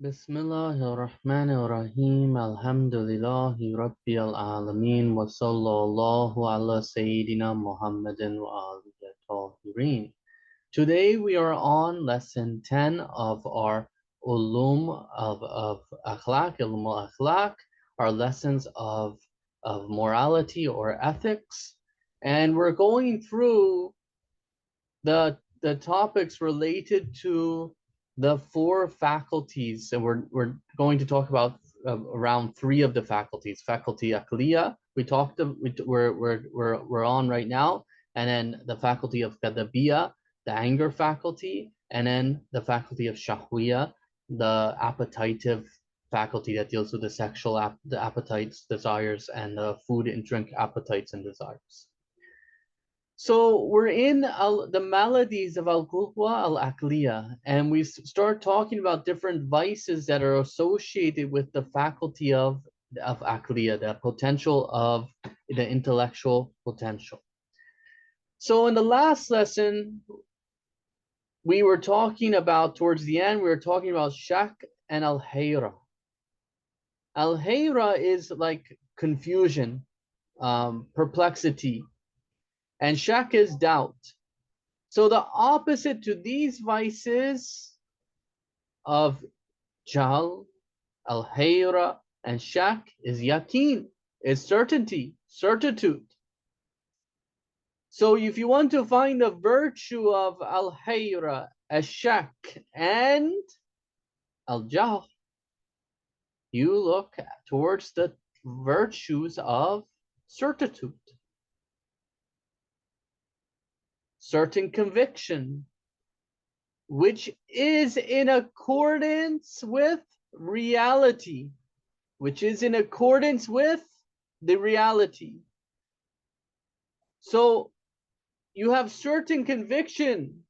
Bismillahirrahmanirrahim. Alhamdulillahi Rabbil Alameen. Wa sallallahu ala Sayyidina Muhammadin wa alihi tahirin. Today we are on lesson 10 of our ulum of Akhlaq, ilm al-Akhlaq, our lessons of morality or ethics. And we're going through the topics related to the four faculties, and we're going to talk about around three of the faculties. Faculty Aqliya, we're on right now, and then the faculty of Ghadabiya, the anger faculty, and then the faculty of Shahwiya, the appetitive faculty that deals with the sexual the appetites, desires, and the food and drink appetites and desires. So we're in the maladies of al-Qudwa al-Aqliya, and we start talking about different vices that are associated with the faculty of Aqliya, the potential of the intellectual potential. So in the last lesson, we were talking about, towards the end, we were talking about shak and al-hayra. Al-hayra is like confusion, perplexity, and shak is doubt. So the opposite to these vices of jahl, al-hayra, and shak is yaqeen, is certainty, certitude. So if you want to find the virtue of al-hayra, al-shak, and al-jahl, you look towards the virtues of certitude. Certain conviction, which is in accordance with reality, which is in accordance with the reality. So you have certain conviction,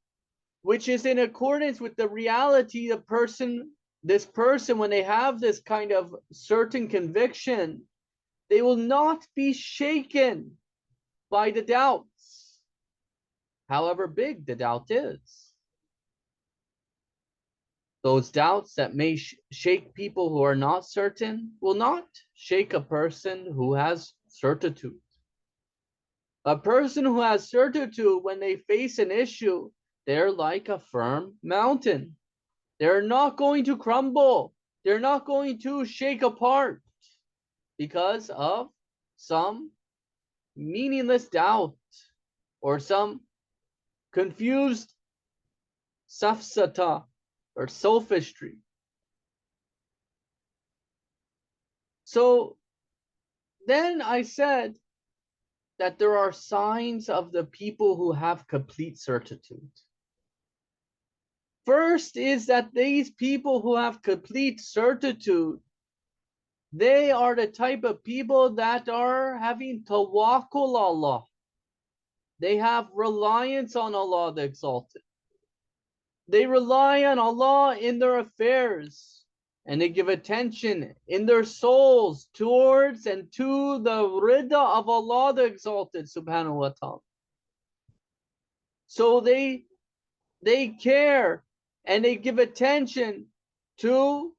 which is in accordance with the reality. This person, when they have this kind of certain conviction, they will not be shaken by the doubts, however big the doubt is. Those doubts that may shake people who are not certain will not shake a person who has certitude. A person who has certitude, when they face an issue, they're like a firm mountain. They're not going to crumble. They're not going to shake apart because of some meaningless doubt or some confused safsata or sophistry. So then I said that there are signs of the people who have complete certitude. First is that these people who have complete certitude, they are the type of people that are having tawakkul Allah. They have reliance on Allah the Exalted. They rely on Allah in their affairs, and they give attention in their souls towards and to the rida of Allah the Exalted subhanahu wa ta'ala. So they care and they give attention to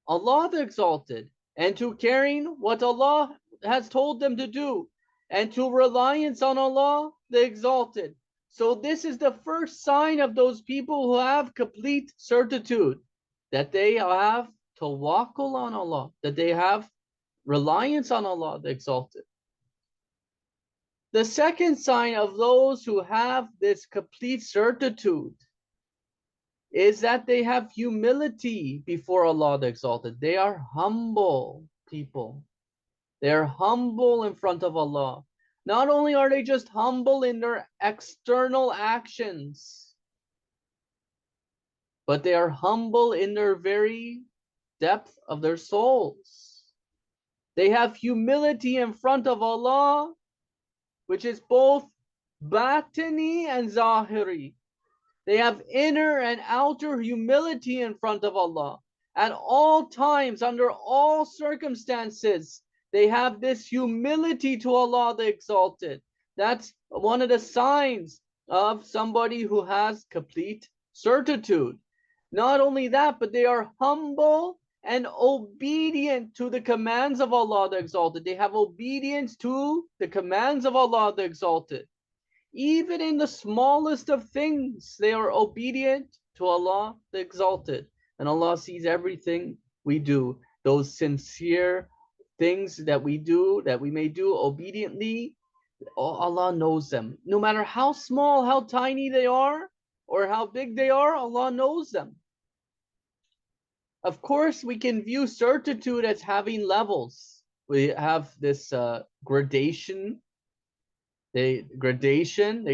Allah the Exalted and to carrying what Allah has told them to do and to reliance on Allah the Exalted. So this is the first sign of those people who have complete certitude, that they have tawakkul on Allah, that they have reliance on Allah the Exalted. The second sign of those who have this complete certitude is that they have humility before Allah the Exalted. They are humble people. They are humble in front of Allah. Not only are they just humble in their external actions, but they are humble in their very depth of their souls. They have humility in front of Allah, which is both batini and zahiri. They have inner and outer humility in front of Allah. At all times, under all circumstances, they have this humility to Allah the Exalted. That's one of the signs of somebody who has complete certitude. Not only that, but they are humble and obedient to the commands of Allah the Exalted. They have obedience to the commands of Allah the Exalted. Even in the smallest of things, they are obedient to Allah the Exalted. And Allah sees everything we do. Those sincere things that we do, that we may do obediently, Allah knows them. No matter how small, how tiny they are, or how big they are, Allah knows them. Of course, we can view certitude as having levels. We have this gradation. They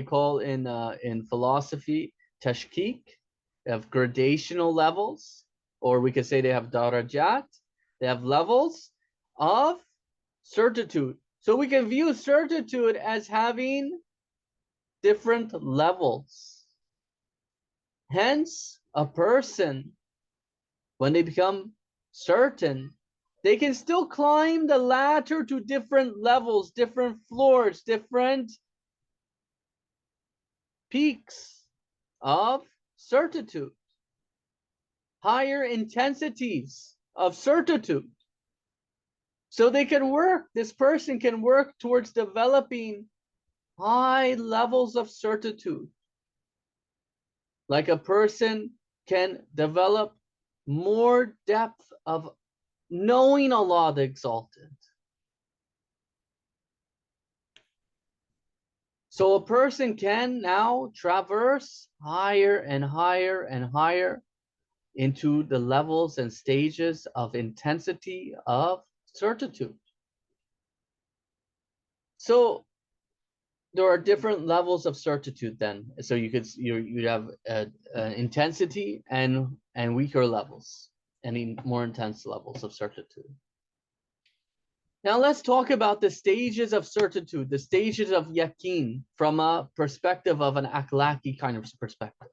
call in philosophy tashkik. They have gradational levels, or we could say they have darajat. They have levels of certitude. So we can view certitude as having different levels. Hence, a person, when they become certain, they can still climb the ladder to different levels, different floors, different peaks of certitude, higher intensities of certitude. So they can work, this person can work towards developing high levels of certitude. Like a person can develop more depth of knowing Allah the Exalted. So a person can now traverse higher and higher and higher into the levels and stages of intensity of certitude. So there are different levels of certitude then. So you have intensity and weaker levels, and more intense levels of certitude. Now let's talk about the stages of certitude, the stages of yaqeen from a perspective of an akhlaqi kind of perspective.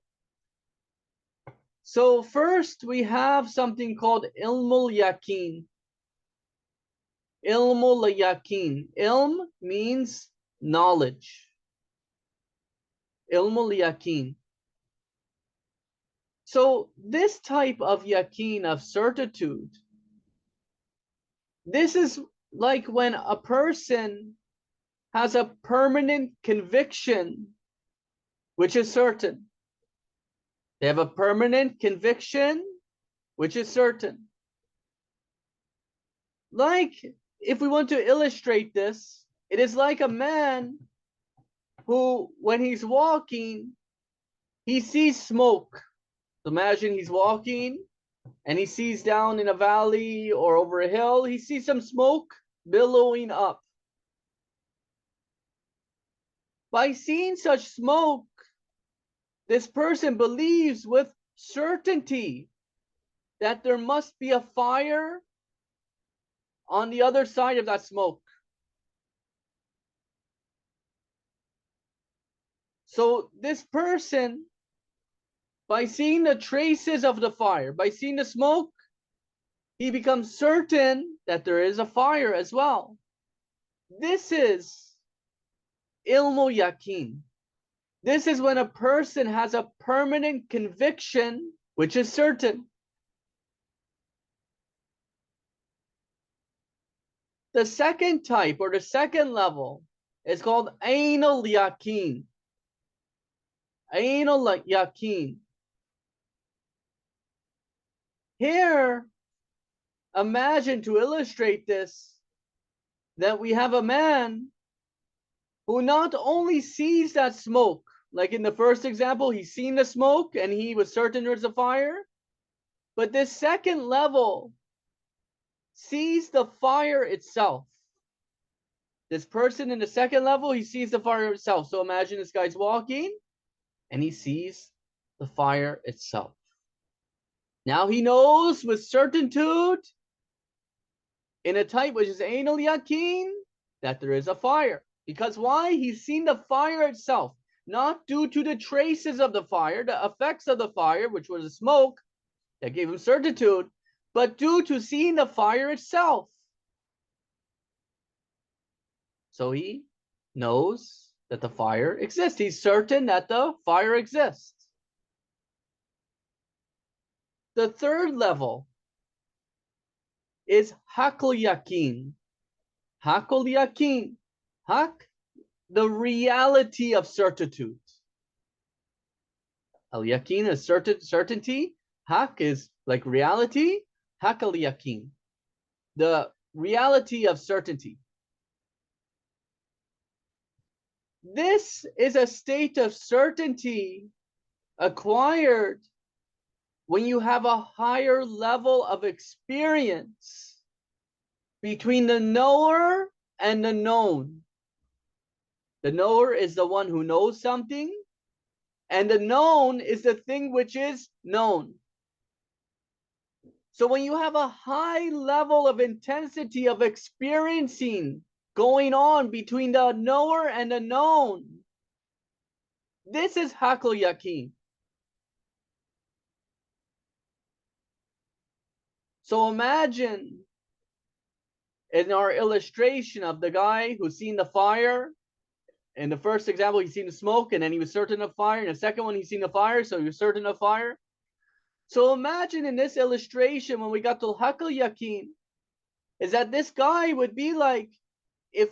So first we have something called ilmul yaqeen. Ilmul yaqeen. Ilm means knowledge. Ilmul yaqeen. So this type of yaqeen, of certitude, this is like when a person has a permanent conviction which is certain. They have a permanent conviction which is certain. Like, if we want to illustrate this, it is like a man who, when he's walking, he sees smoke. So imagine he's walking and he sees down in a valley or over a hill, he sees some smoke billowing up. By seeing such smoke, this person believes with certainty that there must be a fire on the other side of that smoke. So this person, by seeing the traces of the fire, by seeing the smoke, he becomes certain that there is a fire as well. This is ilmu yaqeen. This is when a person has a permanent conviction which is certain. The second type, or the second level, is called ainul yaqeen. Ainul yaqeen. Here, imagine, to illustrate this, that we have a man who not only sees that smoke, like in the first example, he's seen the smoke and he was certain there's a fire, but this second level sees the fire itself. This person in the second level, he sees the fire itself. So imagine this guy's walking and he sees the fire itself. Now he knows with certitude, in a type which is ainul yaqeen, that there is a fire. Because why? He's seen the fire itself, not due to the traces of the fire, the effects of the fire, which was the smoke that gave him certitude, but due to seeing the fire itself. So he knows that the fire exists. He's certain that the fire exists. The third level is Haqqul Yaqeen. Haqqul Yaqeen. Haqq, the reality of certitude. Al Yaqeen is certainty. Haqq is like reality. Haqqul Yaqeen, the reality of certainty. This is a state of certainty acquired when you have a higher level of experience between the knower and the known. The knower is the one who knows something, and the known is the thing which is known. So when you have a high level of intensity of experiencing going on between the knower and the known, this is Haqqul Yaqeen. So imagine in our illustration of the guy who's seen the fire. In the first example, he's seen the smoke and then he was certain of fire. In the second one, he's seen the fire, so he was certain of fire. So imagine in this illustration, when we got to Haqqul Yaqeen, is that this guy would be like, if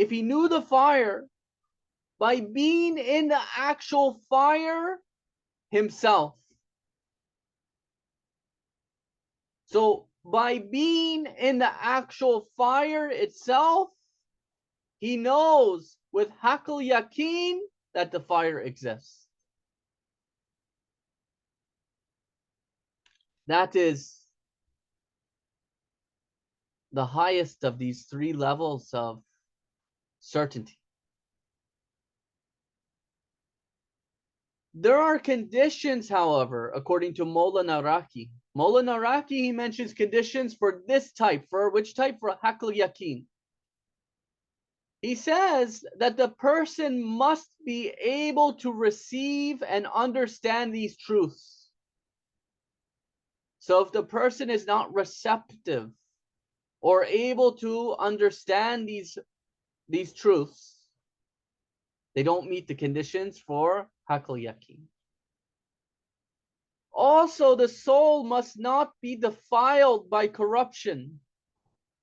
he knew the fire by being in the actual fire himself. So by being in the actual fire itself, he knows with Haqqul Yaqeen that the fire exists. That is the highest of these three levels of certainty. There are conditions, however, according to Mola Naraki. Mola Naraki, he mentions conditions for this type. For which type? For Haqqul Yaqeen. He says that the person must be able to receive and understand these truths. So if the person is not receptive or able to understand these truths, they don't meet the conditions for Haqqul Yaqeen. Also, the soul must not be defiled by corruption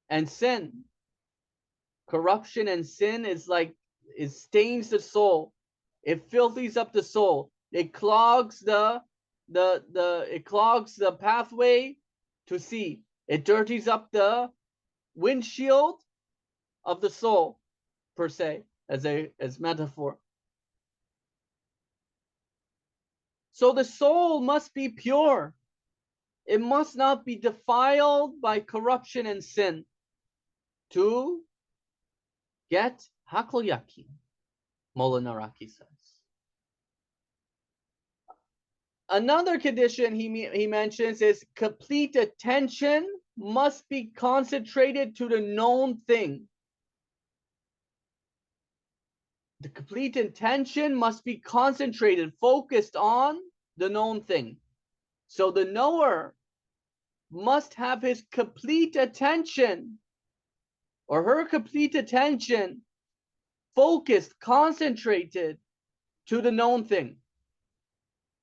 and sin. Corruption and sin it stains the soul. It filthies up the soul. It clogs it clogs the pathway to see. It dirties up the windshield of the soul, per se, as metaphor. So the soul must be pure. It must not be defiled by corruption and sin to get Haqqul Yaqeen, Mola Naraki says. Another condition he mentions is complete attention must be concentrated to the known thing. The complete attention must be concentrated, focused on the known thing. So the knower must have his complete attention or her complete attention focused, concentrated to the known thing.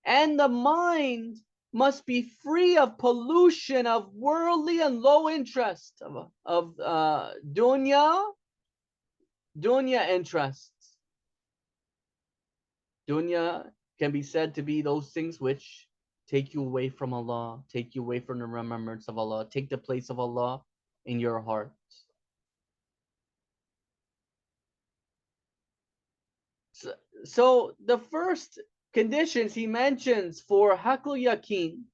And the mind must be free of pollution of worldly and low interest, of dunya interests. Dunya can be said to be those things which take you away from Allah, take you away from the remembrance of Allah, take the place of Allah in your heart. So the first conditions he mentions for Haqqul Yaqeen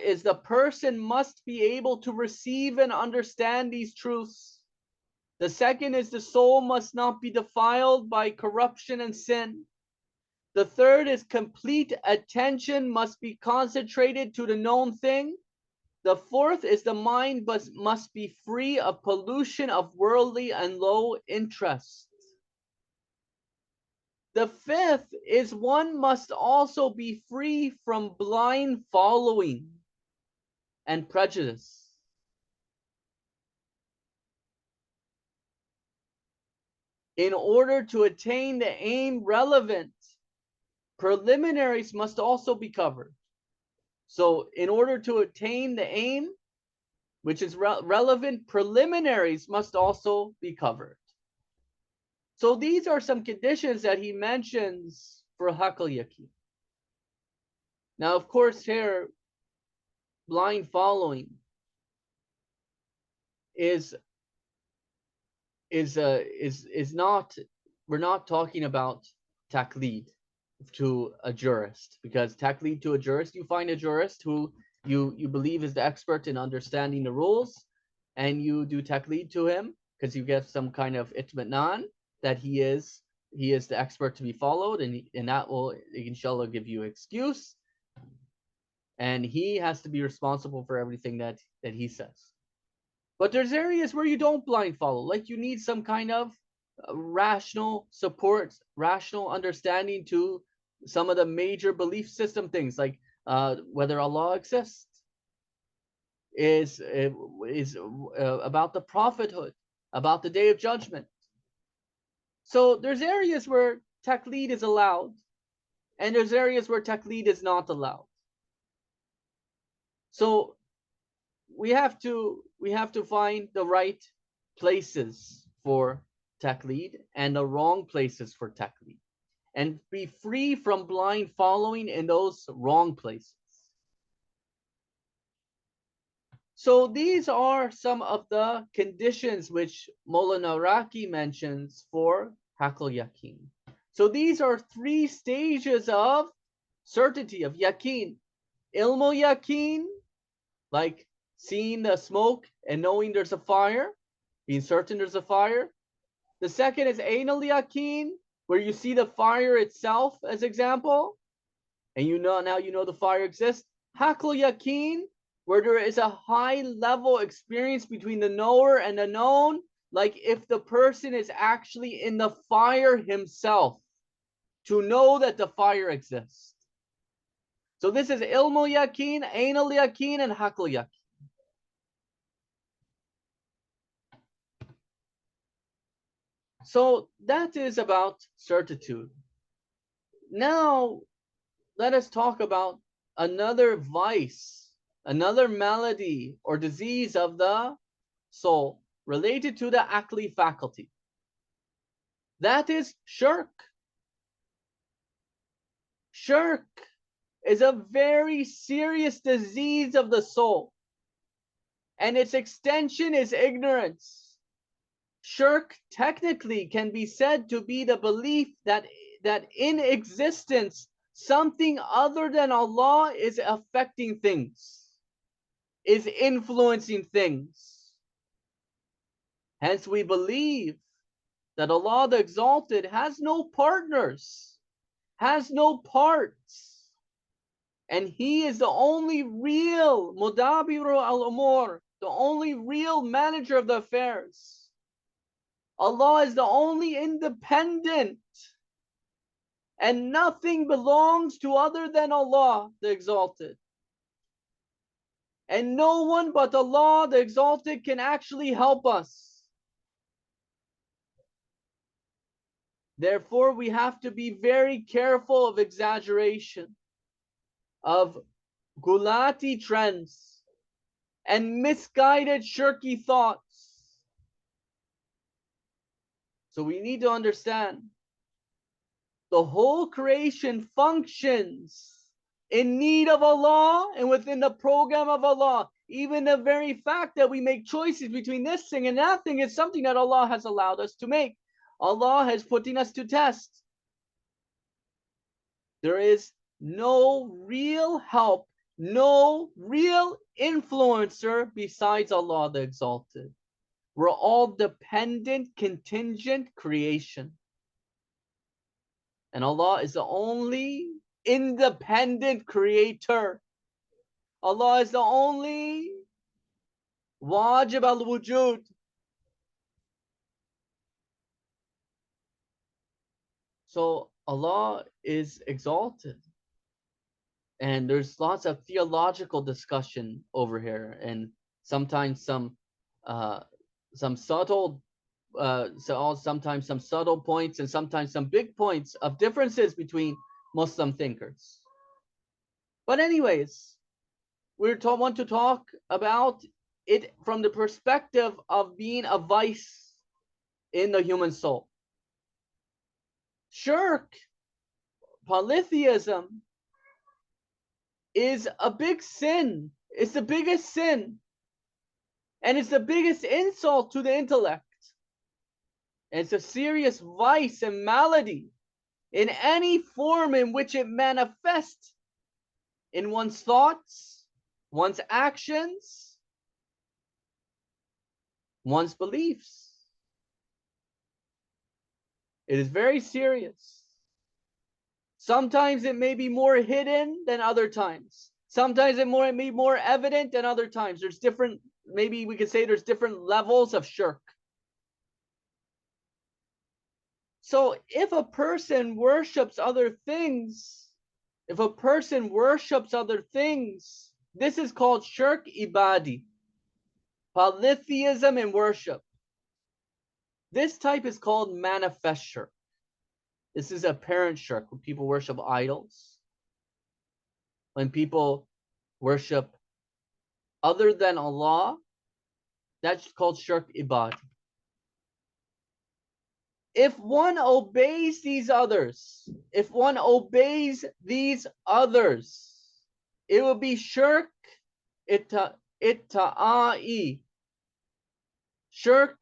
is the person must be able to receive and understand these truths. The second is the soul must not be defiled by corruption and sin. The third is complete attention must be concentrated to the known thing. The fourth is the mind must be free of pollution of worldly and low interests. The fifth is one must also be free from blind following and prejudice. In order to attain the aim relevant preliminaries must also be covered. So in order to attain the aim, which is relevant, preliminaries must also be covered. So these are some conditions that he mentions for Hakal Yaqeen. Now, of course, here, blind following is not, we're not talking about taqleed to a jurist, because taqleed to a jurist, you find a jurist who you believe is the expert in understanding the rules, and you do taqleed to him because you get some kind of itminan that he is the expert to be followed, and that will inshallah give you excuse, and he has to be responsible for everything that he says. But there's areas where you don't blind follow, like you need some kind of rational support, rational understanding to some of the major belief system things, like whether Allah exists, is about the prophethood, about the day of judgment. So there's areas where taqleed is allowed, and there's areas where taqleed is not allowed. So we have to find the right places for taqleed and the wrong places for taqleed, and be free from blind following in those wrong places. So these are some of the conditions which Maulana Raqi mentions for Hakal Yaqeen. So these are 3 stages of certainty, of yaqeen. Ilmul yaqeen, like seeing the smoke and knowing there's a fire, being certain there's a fire. The second is Ainul Yaqeen, where you see the fire itself as example, and now you know the fire exists. Hakal Yaqeen, where there is a high level experience between the knower and the known, like if the person is actually in the fire himself, to know that the fire exists. So this is Ilmul Yaqeen, Ainul Yaqeen, and Hakal Yaqeen. So that is about certitude. Now, let us talk about another vice, another malady or disease of the soul related to the Aqli faculty. That is shirk. Shirk is a very serious disease of the soul, and its extension is ignorance. Shirk technically can be said to be the belief that in existence something other than Allah is affecting things, is influencing things. Hence we believe that Allah the Exalted has no partners, has no parts, and He is the only real Mudabiru al-Umur, the only real manager of the affairs. Allah is the only independent, and nothing belongs to other than Allah the Exalted. And no one but Allah the Exalted can actually help us. Therefore, we have to be very careful of exaggeration, of gulati trends, and misguided shirky thoughts. So we need to understand the whole creation functions in need of Allah and within the program of Allah. Even the very fact that we make choices between this thing and that thing is something that Allah has allowed us to make. Allah has putting us to test. There is no real help, no real influencer besides Allah the Exalted. We're all dependent, contingent creation. And Allah is the only independent creator. Allah is the only wajib al-wujud. So Allah is exalted. And there's lots of theological discussion over here, and sometimes some subtle sometimes some subtle points and sometimes some big points of differences between Muslim thinkers. But anyways, want to talk about it from the perspective of being a vice in the human soul. Shirk, polytheism, is a big sin. It's the biggest sin. And it's the biggest insult to the intellect. And it's a serious vice and malady in any form in which it manifests in one's thoughts, one's actions, one's beliefs. It is very serious. Sometimes it may be more hidden than other times. Sometimes it may be more evident than other times. There's different, maybe we could say there's different levels of shirk. So if a person worships other things, this is called shirk ibadi, polytheism in worship. This type is called manifest shirk. This is apparent shirk, when people worship idols, when people worship other than Allah, that's called shirk ibadi. If one obeys these others, it will be shirk itta'i. Shirk,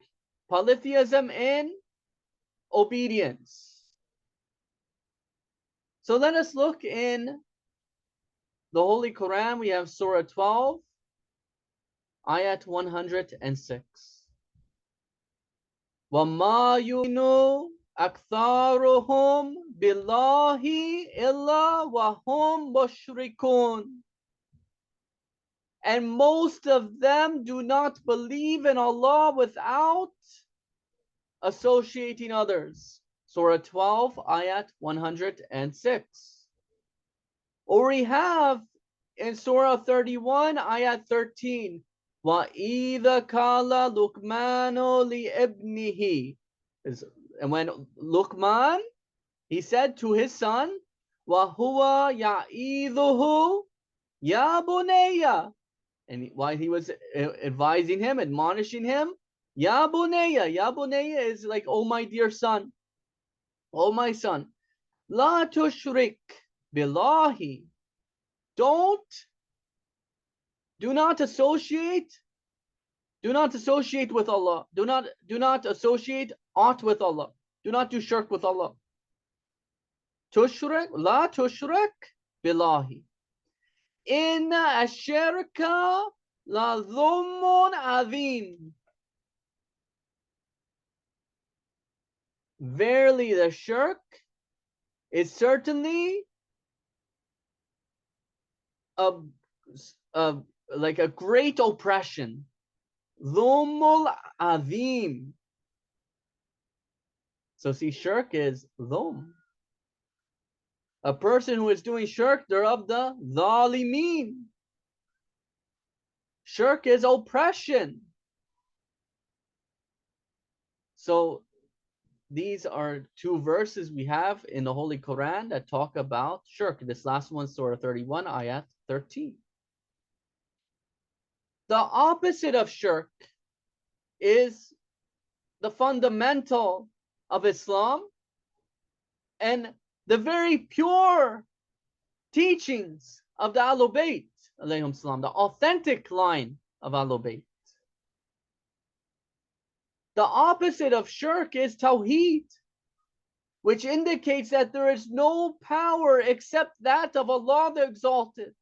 polytheism in obedience. So let us look in the Holy Quran. We have Surah 12, Ayat 106. وَمَا يُؤْمِنُ أَكْثَرُهُمْ بِاللَّهِ إِلَّا وَهُمْ مُشْرِكُونَ. And most of them do not believe in Allah without associating others. Surah 12, Ayat 106. Or we have in Surah 31, Ayat 13, وَإِذَا قَالَ لُقْمَانُ لِإِبْنِهِ. And when Luqman, he said to his son, وَهُوَ يَعِيذُهُ يَا بُنَيَّ. And while he was advising him, admonishing him, Ya bunayya. Ya bunayya is like, oh my dear son, oh my son. La tushrik billahi. Do not associate with Allah. Do not associate aught with Allah. Do not do shirk with Allah. La tushrik billahi. Inna ashirka la dhulmun azim. Verily, the shirk is certainly like a great oppression. Dhulmul azim. So see, shirk is dhulm. A person who is doing shirk, they're of the zalimeen. Shirk is oppression. So these are two verses we have in the Holy Quran that talk about shirk. This last one, Surah 31, Ayat 13. The opposite of shirk is the fundamental of Islam and the very pure teachings of the Ahlul Bayt, alayhim salam, the authentic line of Ahlul Bayt. The opposite of shirk is tawheed, which indicates that there is no power except that of Allah the Exalted.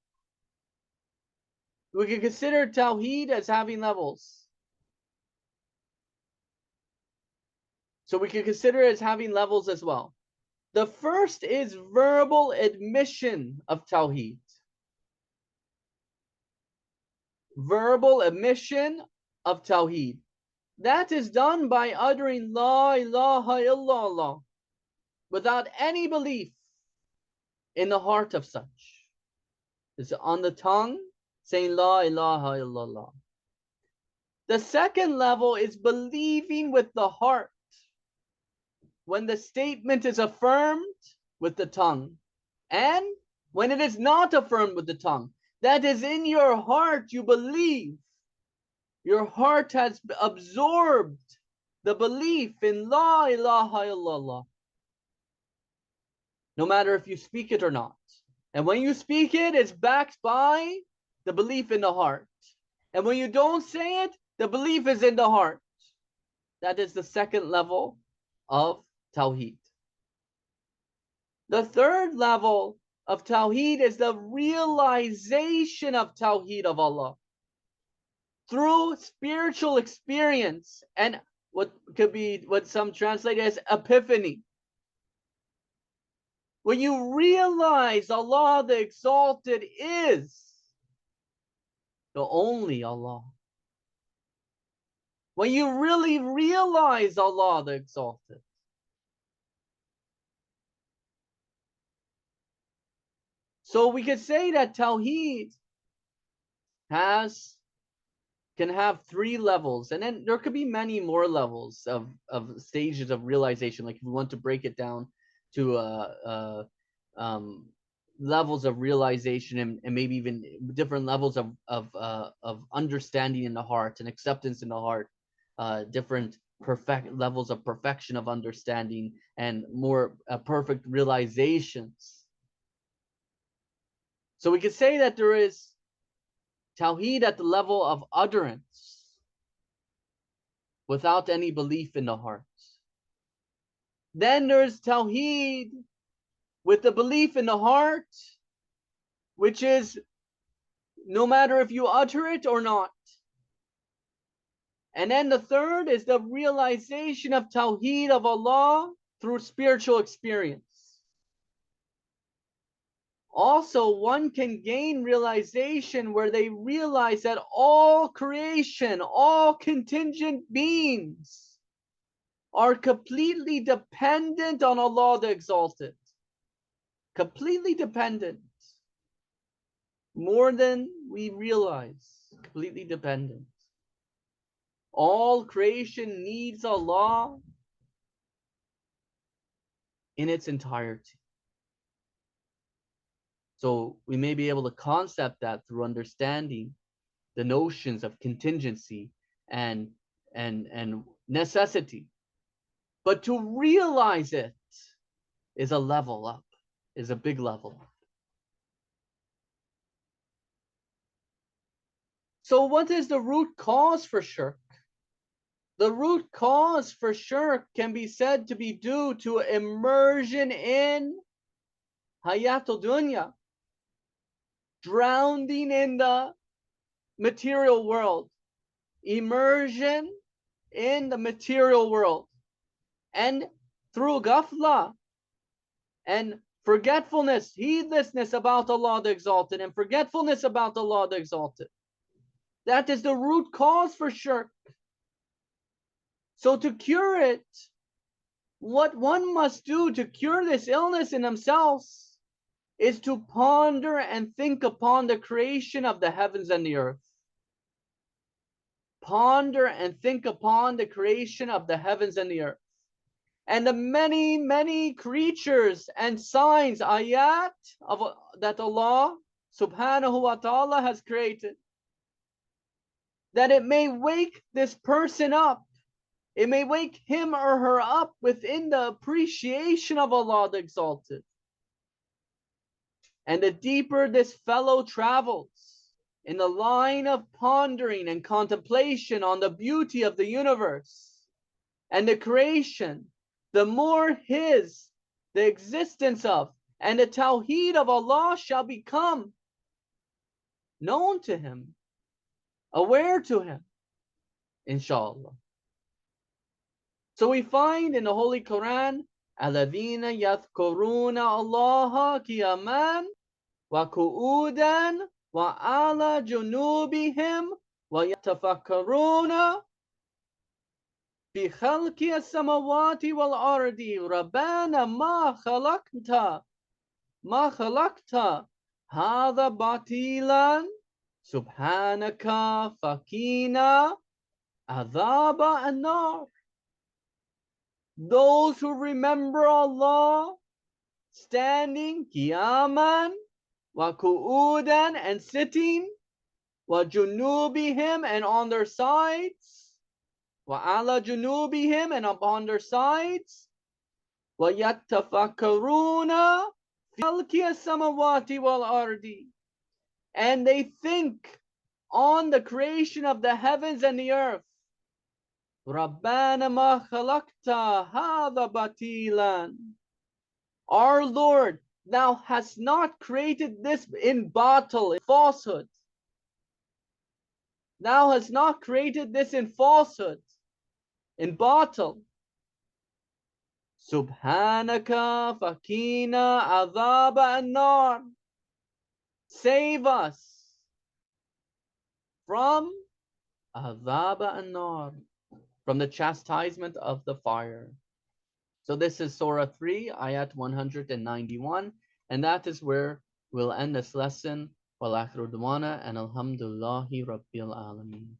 We can consider tawheed as having levels. So we can consider it as having levels as well. The first is verbal admission of tawheed. Verbal admission of tawheed. That is done by uttering La ilaha illallah without any belief in the heart of such. It's on the tongue, saying La ilaha illallah. The second level is believing with the heart, when the statement is affirmed with the tongue And when it is not affirmed with the tongue, that is in your heart, you believe. Your heart has absorbed the belief in La ilaha illallah, no matter if you speak it or not. And when you speak it, it's backed by the belief in the heart. And when you don't say it, the belief is in the heart. That is the second level of Tawheed. The third level of Tawheed is the realization of Tawheed of Allah through spiritual experience and what could be what some translate as epiphany. When you realize Allah the Exalted is the only Allah. When you really realize Allah the Exalted. So we could say that Tawheed can have three levels, and then there could be many more levels of stages of realization. Like if we want to break it down to levels of realization and maybe even different levels of understanding in the heart and acceptance in the heart, different levels of perfection of understanding and more perfect realizations. So we could say that there is Tawheed at the level of utterance without any belief in the heart. Then there's Tawheed with the belief in the heart, which is no matter if you utter it or not. And then the third is the realization of Tawheed of Allah through spiritual experience. Also, one can gain realization where they realize that all creation, all contingent beings are completely dependent on Allah the Exalted. Completely dependent. More than we realize. Completely dependent. All creation needs Allah in its entirety. So we may be able to concept that through understanding the notions of contingency and necessity. But to realize it is a level up, is a big level up. So what is the root cause for shirk? The root cause for shirk can be said to be due to immersion in hayatul dunya, drowning in the material world, immersion in the material world, and through ghafla and forgetfulness, heedlessness about Allah the Exalted, and forgetfulness about Allah the Exalted. That is the root cause for shirk. So to cure it, what one must do to cure this illness in themselves is to ponder and think upon the creation of the heavens and the earth. Ponder and think upon the creation of the heavens and the earth. And the many, many creatures and signs, ayat, that Allah subhanahu wa ta'ala has created. That it may wake this person up. It may wake him or her up within the appreciation of Allah the Exalted. And the deeper this fellow travels in the line of pondering and contemplation on the beauty of the universe and the creation, the more the existence of, and the Tawheed of Allah shall become known to him, aware to him, inshallah. So we find in the Holy Quran, الَّذِينَ يَذْكُرُونَ اللَّهَ قِيَامًا وَقُعُودًا وَعَلَى جُنُوبِهِمْ وَيَتَفَكَّرُونَ في خلق السماوات والأرض ربنا ما خلقت هذا باطلا سبحانك فقنا عذاب النار. Those who remember Allah standing, qiyaman, wa qu'udan, and sitting, wa junubihim, and on their sides, wa ala junubihim, and upon their sides, wa yattafakkaruna fi khalqi as-samawati wal ardi, and they think on the creation of the heavens and the earth. Rabbana ma khalaqta hadha batilan. Our Lord, thou hast not created this in batil, in falsehood. Thou hast not created this in falsehood, in batil. Subhanaka fakina adhaba an-nar. Save us from adhaba an-nar, from the chastisement of the fire. So this is Surah 3, Ayat 191, and that is where we'll end this lesson. Wa akhiru da'wana and alhamdulillahi rabbil alameen.